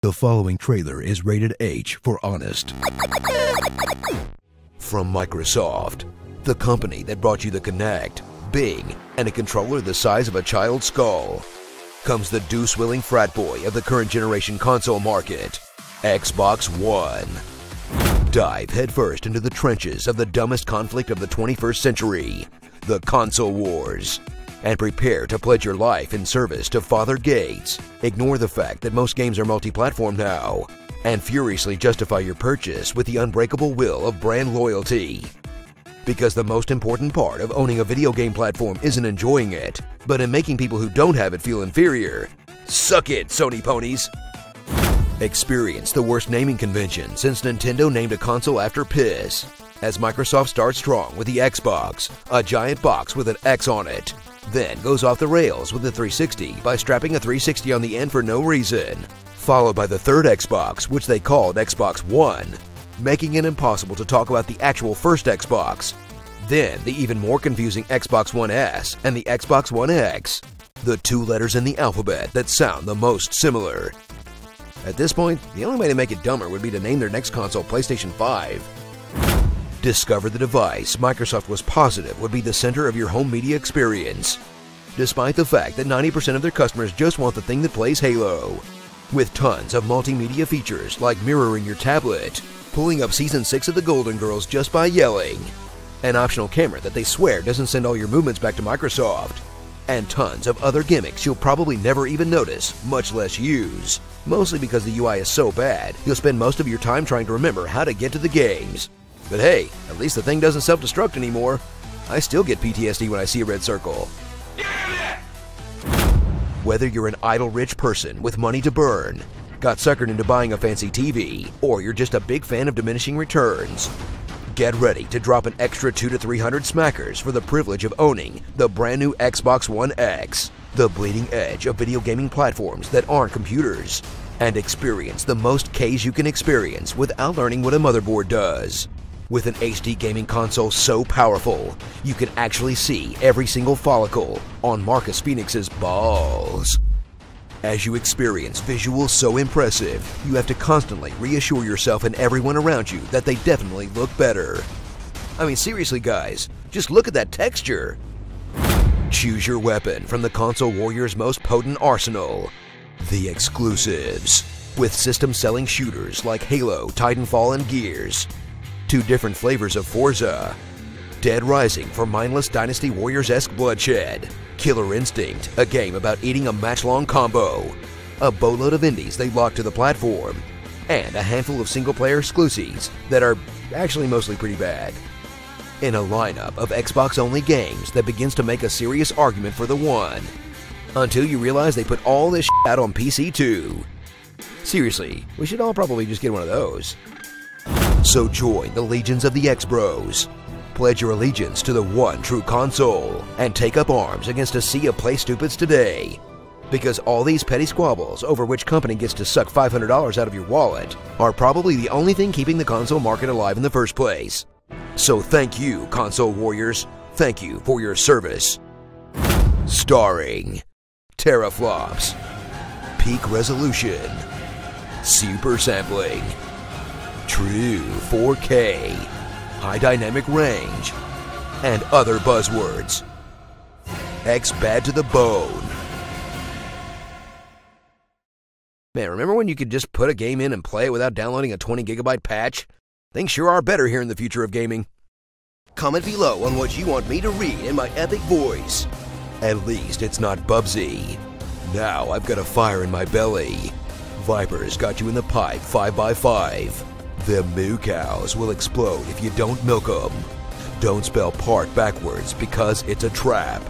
The following trailer is rated H for honest. From Microsoft, the company that brought you the Kinect, Bing, and a controller the size of a child's skull, comes the deuce-willing frat boy of the current generation console market, Xbox One. Dive headfirst into the trenches of the dumbest conflict of the 21st century, the console wars, and prepare to pledge your life in service to Father Gates. Ignore the fact that most games are multi-platform now, and furiously justify your purchase with the unbreakable will of brand loyalty. Because the most important part of owning a video game platform isn't enjoying it, but in making people who don't have it feel inferior. Suck it, Sony ponies! Experience the worst naming convention since Nintendo named a console after piss, as Microsoft starts strong with the Xbox, a giant box with an X on it, then goes off the rails with the 360 by strapping a 360 on the end for no reason, followed by the third Xbox, which they called Xbox One, making it impossible to talk about the actual first Xbox, then the even more confusing Xbox One S and the Xbox One X, the two letters in the alphabet that sound the most similar. At this point, the only way to make it dumber would be to name their next console PlayStation 5. Discover the device Microsoft was positive would be the center of your home media experience, despite the fact that 90% of their customers just want the thing that plays Halo. With tons of multimedia features like mirroring your tablet, pulling up Season 6 of the Golden Girls just by yelling, an optional camera that they swear doesn't send all your movements back to Microsoft, and tons of other gimmicks you'll probably never even notice, much less use. Mostly because the UI is so bad, you'll spend most of your time trying to remember how to get to the games. But hey, at least the thing doesn't self-destruct anymore. I still get PTSD when I see a red circle. Whether you're an idle-rich person with money to burn, got suckered into buying a fancy TV, or you're just a big fan of diminishing returns, get ready to drop an extra 200 to 300 smackers for the privilege of owning the brand new Xbox One X, the bleeding edge of video gaming platforms that aren't computers, and experience the most Ks you can experience without learning what a motherboard does. With an HD gaming console so powerful, you can actually see every single follicle on Marcus Phoenix's balls. As you experience visuals so impressive, you have to constantly reassure yourself and everyone around you that they definitely look better. I mean, seriously guys, just look at that texture. Choose your weapon from the console warrior's most potent arsenal, the exclusives, with system-selling shooters like Halo, Titanfall, and Gears. 2 different flavors of Forza, Dead Rising for mindless Dynasty Warriors-esque bloodshed, Killer Instinct, a game about eating a match-long combo, a boatload of indies they lock to the platform, and a handful of single-player exclusives that are actually mostly pretty bad. In a lineup of Xbox-only games that begins to make a serious argument for the One, until you realize they put all this shit out on PC too. Seriously, we should all probably just get one of those. So join the legions of the X-Bros. Pledge your allegiance to the one true console and take up arms against a sea of play stupids today. Because all these petty squabbles over which company gets to suck $500 out of your wallet are probably the only thing keeping the console market alive in the first place. So thank you, console warriors. Thank you for your service. Starring teraflops, peak resolution, super sampling, true 4K, high dynamic range, and other buzzwords. X bad to the bone. Man, remember when you could just put a game in and play it without downloading a 20 gigabyte patch? Things sure are better here in the future of gaming. Comment below on what you want me to read in my epic voice. At least it's not Bubsy. Now I've got a fire in my belly. Vipers got you in the pipe 5x5. Them moo cows will explode if you don't milk them. Don't spell part backwards because it's a trap.